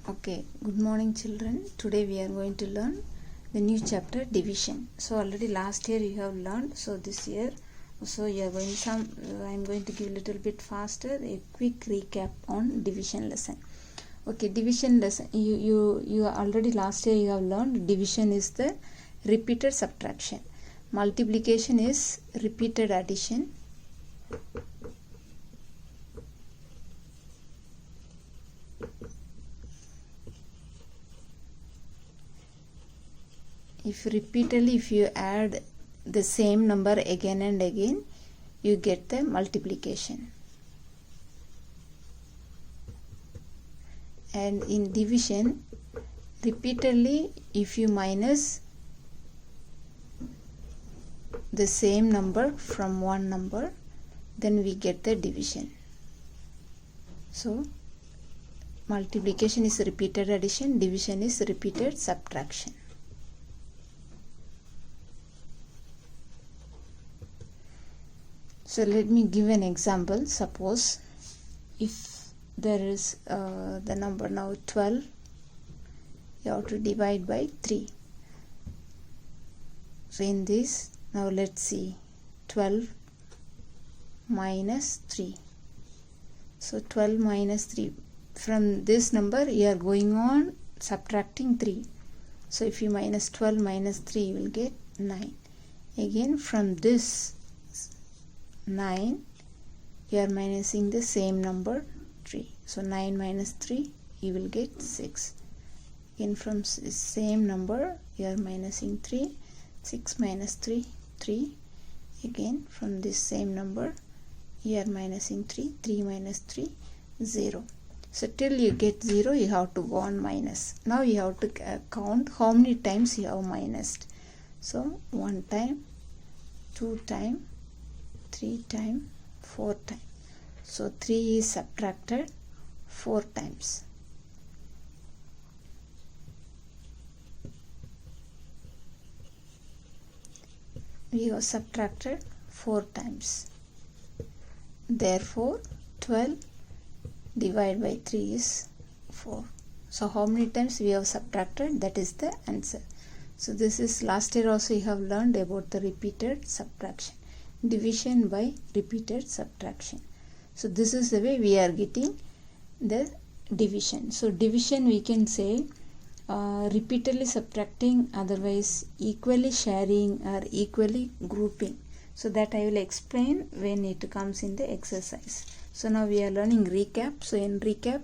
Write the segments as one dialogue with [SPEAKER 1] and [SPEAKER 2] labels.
[SPEAKER 1] Okay, good morning children. Today we are going to learn the new chapter division. So already last year you have learned, so this year also you are going I'm going to give a little bit faster a quick recap on division lesson. Okay, division lesson you already last year you have learned division is the repeated subtraction. Multiplication is repeated addition. If you add the same number again and again, you get the multiplication. And in division, repeatedly if you minus the same number from one number, then we get the division. So multiplication is repeated addition, division is repeated subtraction. So let me give an example. Suppose if there is the number now 12, you have to divide by 3. So in this, now let's see, 12 minus 3. So 12 minus 3. From this number you are going on subtracting 3. So if you minus 12 minus 3, you will get 9. Again from this 9 you are minusing the same number 3, so 9 minus 3 you will get 6. Again from same number you are minusing 3, 6 minus 3 3. Again from this same number you are minusing 3, 3 minus 3 0. So till you get 0 you have to go on minus. Now you have to count how many times you have minused. So 1 time, 2 time, 3 times, 4 times. So 3 is subtracted 4 times. We have subtracted 4 times. Therefore 12 divided by 3 is 4. So how many times we have subtracted? That is the answer. So this is last year also you have learned about the repeated subtraction. Division by repeated subtraction. So this is the way we are getting the division. So division we can say repeatedly subtracting, otherwise equally sharing or equally grouping. So that I will explain when it comes in the exercise. So now we are learning recap. So in recap,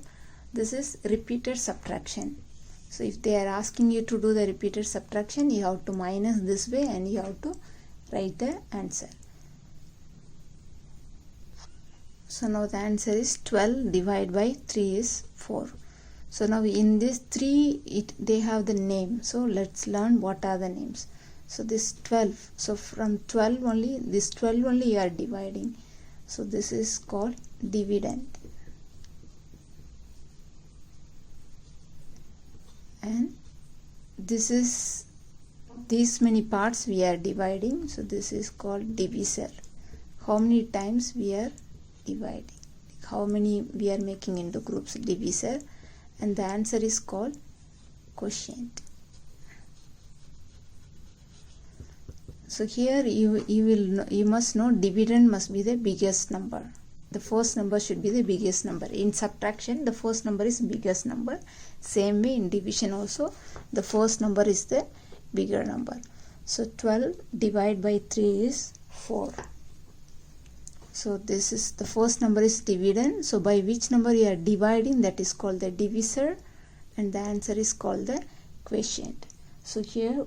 [SPEAKER 1] this is repeated subtraction. So if they are asking you to do the repeated subtraction, you have to minus this way and you have to write the answer. So now the answer is 12 divided by 3 is 4. So now in this 3 they have the name. So let's learn what are the names. So this 12. So from 12 only, this 12 only you are dividing. So this is called dividend. And this is these many parts we are dividing. So this is called divisor. How many times we are dividing, how many we are making into groups, divisor, and the answer is called quotient. So here you must know dividend must be the biggest number. The first number should be the biggest number. In subtraction the first number is biggest number. Same way in division also the first number is the bigger number. So 12 divided by 3 is 4. So this is the first number is dividend. So by which number you are dividing, that is called the divisor, and the answer is called the quotient. So here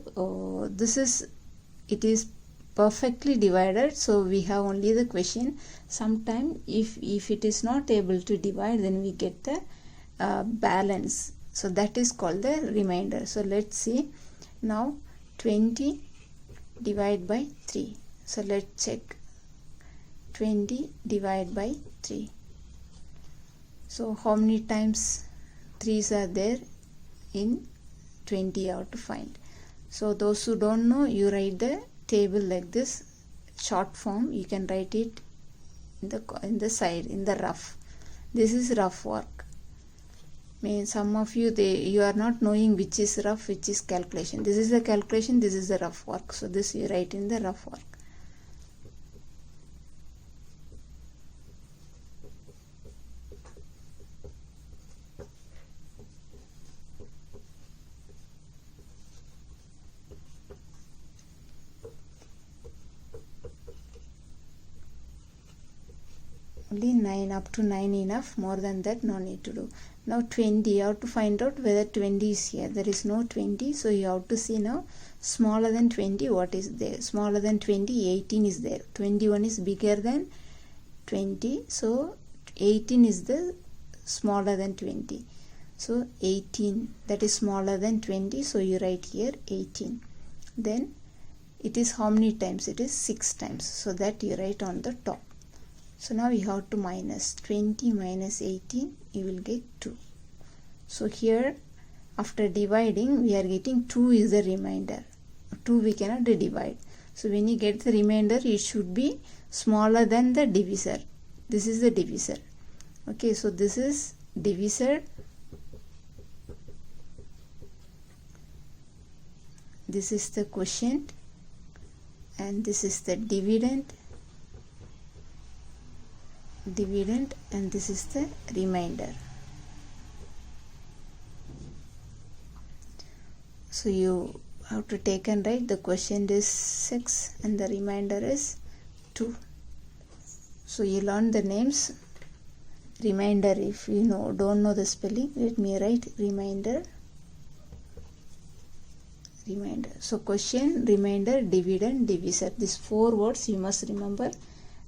[SPEAKER 1] it is perfectly divided, so we have only the quotient. Sometime if it is not able to divide, then we get the balance. So that is called the remainder. So let's see now 20 divided by 3. So let's check 20 divided by 3. So how many times 3's are there in 20 you have to find. So those who don't know, you write the table like this, short form. You can write it in the side, in the rough. This is rough work. mean some of you you are not knowing which is rough, which is calculation. This is the calculation, this is the rough work. So this you write in the rough work. Only 9, up to 9 enough, more than that no need to do. Now 20, you have to find out whether 20 is here. There is no 20, so you have to see now smaller than 20 what is there. Smaller than 20, 18 is there. 21 is bigger than 20, so 18 is the smaller than 20. So 18, that is smaller than 20, so you write here 18. Then it is how many times? It is 6 times, so that you write on the top. So now you have to minus 20 minus 18, you will get 2. So here after dividing we are getting 2 is the remainder. 2 we cannot divide. So when you get the remainder, it should be smaller than the divisor. This is the divisor. Okay, so this is divisor. This is the quotient and this is the dividend, and this is the remainder. So you have to take and write the quotient is 6 and the remainder is 2. So you learn the names. Remainder, if you don't know the spelling, let me write remainder. So quotient, remainder, dividend, divisor. These 4 words you must remember.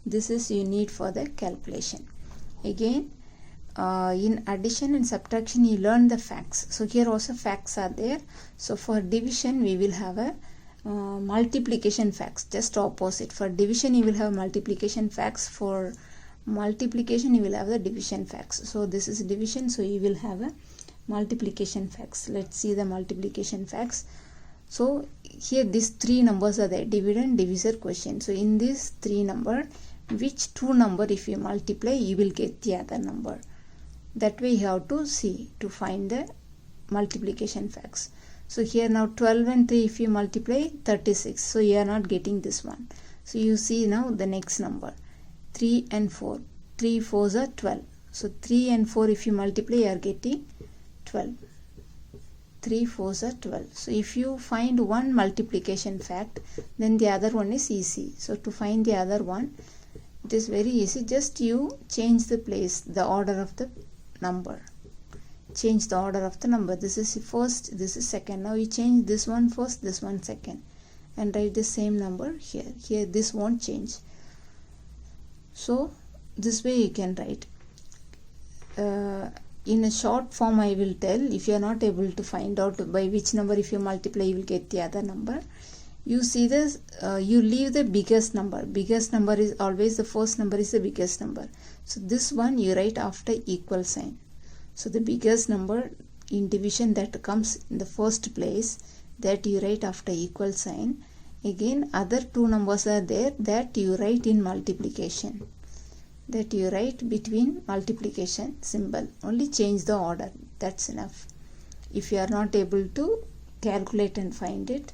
[SPEAKER 1] This is you need for the calculation. Again, in addition and subtraction you learn the facts. So here also facts are there. So for division we will have a multiplication facts, just opposite. For division you will have multiplication facts. For multiplication you will have the division facts. So this is division, so you will have a multiplication facts. Let's see the multiplication facts. So here these 3 numbers are there: dividend, divisor, quotient. So in these 3 number, which 2 number if you multiply you will get the other number. That way you have to see to find the multiplication facts. So here now 12 and 3 if you multiply 36, so you are not getting this one. So you see now the next number 3 and 4, 3 4s are 12. So 3 and 4 if you multiply you are getting 12. 3 4s are 12. So if you find one multiplication fact, then the other one is easy. So to find the other one, it is very easy. Just you change the place, the order of the number. Change the order of the number. This is first, this is second. Now you change this one first, this one second, and write the same number here. Here this won't change. So this way you can write. In a short form I will tell. If you are not able to find out by which number if you multiply you will get the other number, you see this, you leave the biggest number. Biggest number is always the first number is the biggest number. So this one you write after equal sign. So the biggest number in division that comes in the first place, that you write after equal sign. Again other 2 numbers are there, that you write in multiplication. That you write between multiplication symbol. Only change the order. That's enough. If you are not able to calculate and find it,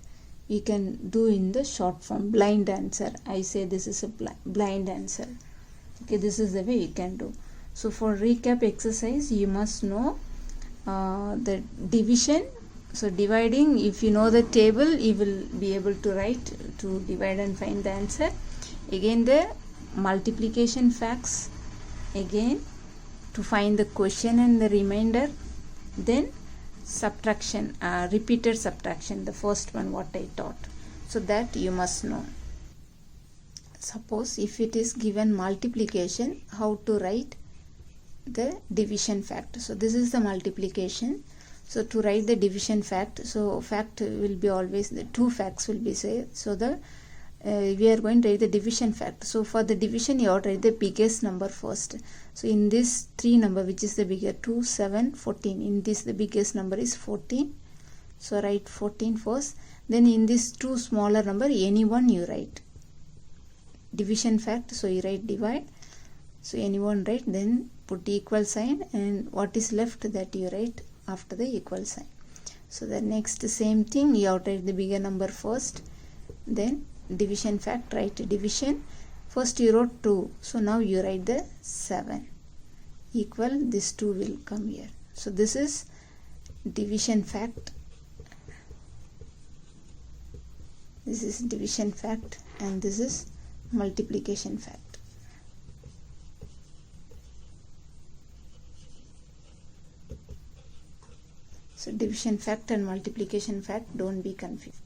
[SPEAKER 1] you can do in the short form. Blind answer. I say this is a blind answer. Okay, this is the way you can do. So for recap exercise, you must know the division. So dividing, if you know the table, you will be able to write to divide and find the answer. Again the multiplication facts, again to find the quotient and the remainder, then subtraction, repeated subtraction, the first one what I taught. So that you must know. Suppose if it is given multiplication, how to write the division fact. So this is the multiplication. So to write the division fact, so fact will be always the 2 facts will be say. So the we are going to write the division fact. So for the division you have to write the biggest number first. So in this 3 number, which is the bigger, 2 7 14, in this the biggest number is 14. So write 14 first. Then in this 2 smaller number, any one you write. Division fact, so you write divide. So anyone write, then put equal sign, and what is left that you write after the equal sign. So the next same thing, you have to write the bigger number first, then division fact, write division. First you wrote 2, so now you write the 7 equal, this 2 will come here. So this is division fact, this is division fact, and this is multiplication fact. So division fact and multiplication fact, don't be confused.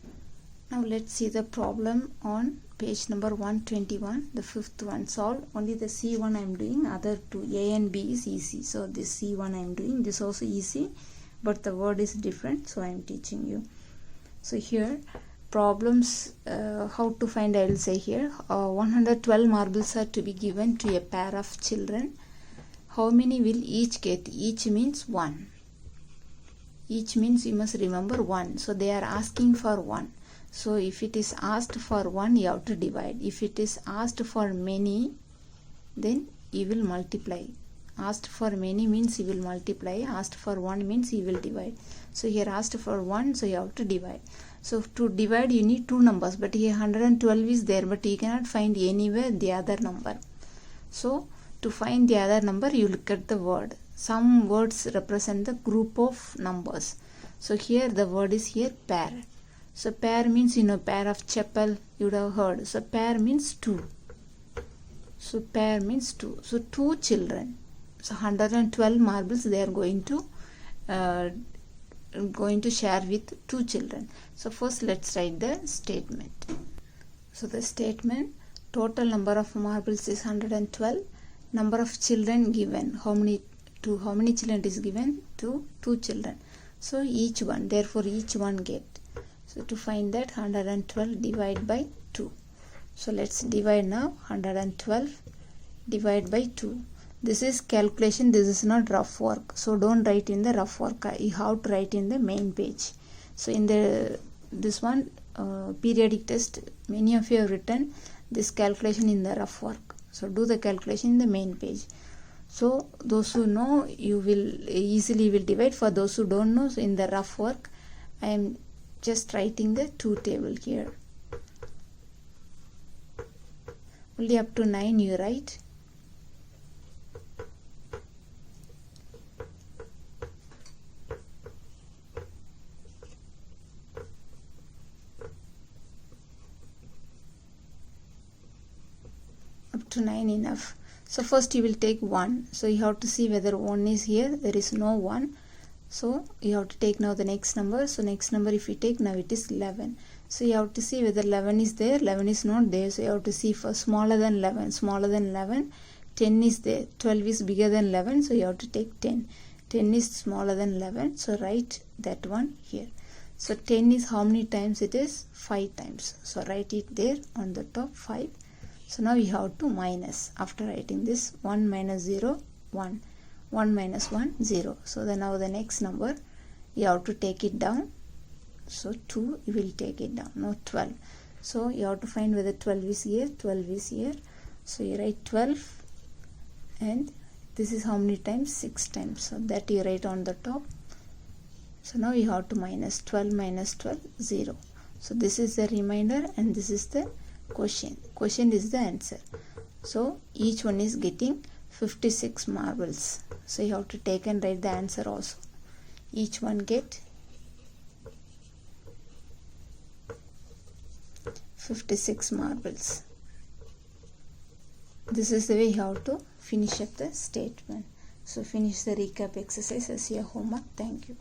[SPEAKER 1] Now let's see the problem on page number 121, the fifth one. Solve only the C1 I am doing, other two A and B is easy. So this C1 I am doing, this also easy, but the word is different, so I am teaching you. So here problems, how to find, I will say here, 112 marbles are to be given to a pair of children. How many will each get? Each means 1. Each means you must remember 1. So they are asking for 1. So if it is asked for 1, you have to divide. If it is asked for many, then you will multiply. Asked for many means you will multiply. Asked for 1 means you will divide. So here asked for 1, so you have to divide. So to divide you need 2 numbers, but here 112 is there, but you cannot find anywhere the other number. So to find the other number, you look at the word. Some words represent the group of numbers. So here the word is here pair. So pair means, you know, pair of chapel, you would have heard. So pair means 2. So pair means 2. So 2 children. So 112 marbles they are going to share with 2 children. So first let's write the statement. So the statement, total number of marbles is 112. Number of children given, how many children is given? To 2 children. So each one, therefore each one get. So to find that, 112 divide by 2. So let's divide now. 112 divide by 2. This is calculation, this is not rough work. So don't write in the rough work. You have to write in the main page. So in this one periodic test, many of you have written this calculation in the rough work. So do the calculation in the main page. So those who know, you will easily will divide. For those who don't know, so in the rough work, I am just writing the 2 table here. Only up to 9 you write. Up to 9 enough. So first you will take 1. So you have to see whether 1 is here. There is no 1. So you have to take now the next number. So next number if you take, now it is 11. So you have to see whether 11 is there. 11 is not there. So you have to see for smaller than 11. Smaller than 11. 10 is there. 12 is bigger than 11. So you have to take 10. 10 is smaller than 11. So write that one here. So 10 is how many times it is? 5 times. So write it there on the top, 5. So now you have to minus. After writing this, 1 minus 0, 1. 1 minus 1, 0. So then now the next number, you have to take it down. So 2, you will take it down. Now 12. So you have to find whether 12 is here, 12 is here. So you write 12, and this is how many times? 6 times. So that you write on the top. So now you have to minus 12 minus 12, 0. So this is the remainder, and this is the quotient. Quotient is the answer. So each one is getting 56 marbles. So you have to take and write the answer also. Each one get 56 marbles. This is the way you have to finish up the statement. So finish the recap exercise as your homework. Thank you.